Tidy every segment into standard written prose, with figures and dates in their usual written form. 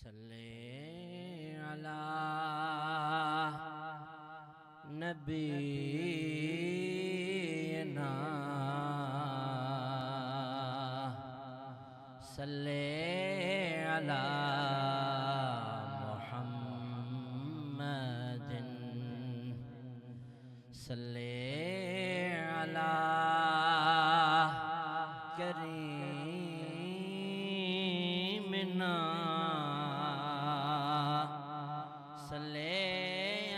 सल्ले अला नबीना सल्ले अला मुहम्मदिन सल्ले अला करीमिना सल्ले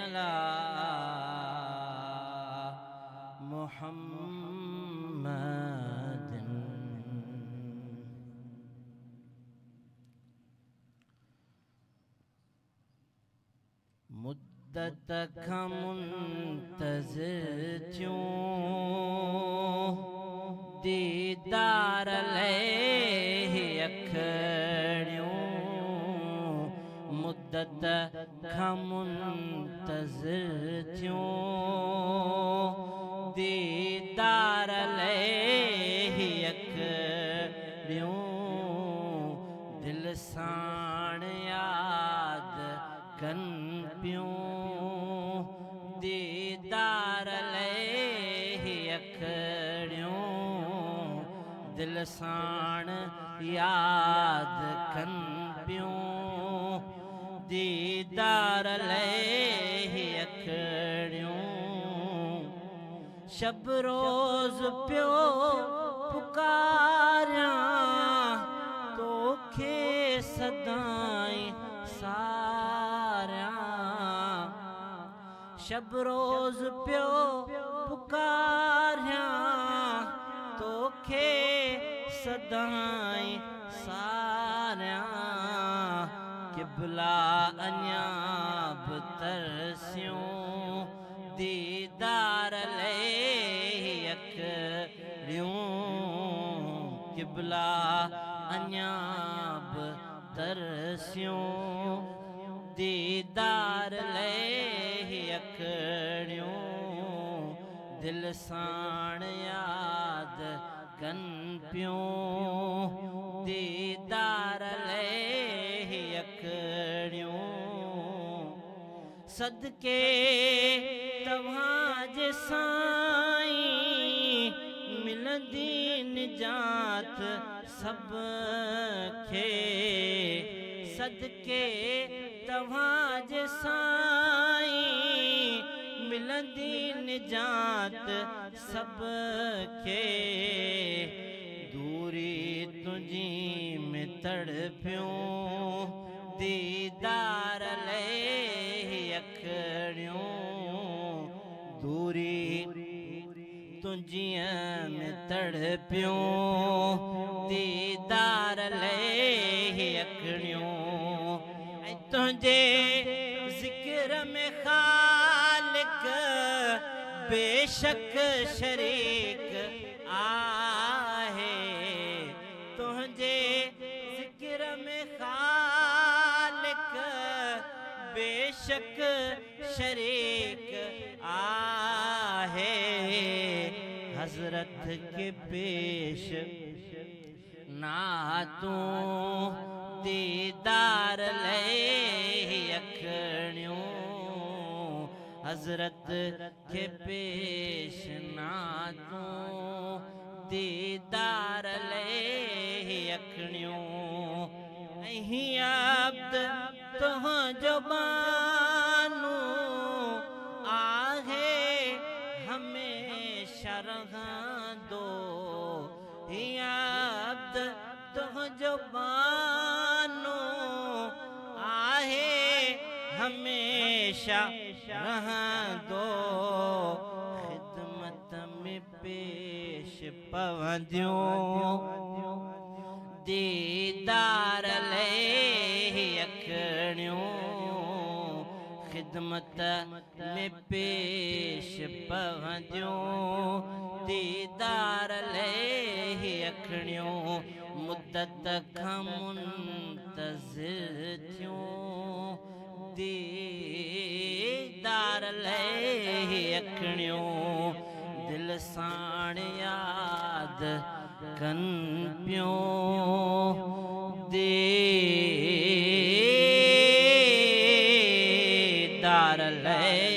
अला मुहम्मदिन। मुद्दत खां मुंतज़िर थियूं दीदार ले अखड़ियूं। मुद्दत खां मुंतज़िर थियूं दीदार ले अखड़ियूं। दिल साण याद कन पियूं दीदार ले अखड़ियूं। दिल साण याद कन पियूं दीदार ले अखड़ियूं। शब रोज़ पियो पुकारियां तोखे सदाई सारियां। शब रोज़ पियो पुकारियां तोखे सदाई सारियां। क़िबला अञा बि तरसियूं दीदार ले अखड़ियूं। क़िबला अञा बि तरसियूं दीदार ले अखड़ियूं। दिल साण याद कन पियूं दीदार ले अखड़ियूं। सदके तव्हांजे साईं मिलंदी निजात सब खे। सदके तव्हांजे साईं मिलंदी निजात सब खे। दूरी तुझी में तड़पियूं दीदार ले अखड़ियूं। दूरी तुझी में तड़पियूं दीदार ले अखड़ियूं। तुझे ज़िक्र में खालिक बेशक शरीक आहे। तुझे ज़िक्र में खालिक बेशक शरीक आहे। हज़रत के पेश ना तूं दीदार ले अखड़ियूं। हज़रत के पेश ना तूं दीदार ले अखड़ियूं। ऐं अब्द तुंहिंजो बानू आहे हमेशा रहंदो। अब्द तुंहिंजो बानू आहे हमेशा रहंदो। ख़िदमत में पेश पवंदियूं दीदार ले अखड़ियूं। ख़िदमत में पेश पवंदियूं दीदार ले अखड़ियूं। मुद्दत खां मुंतज़िर थियूं दीदार ले अखड़ियूं। दिल साण याद कन पियूं दे दार ले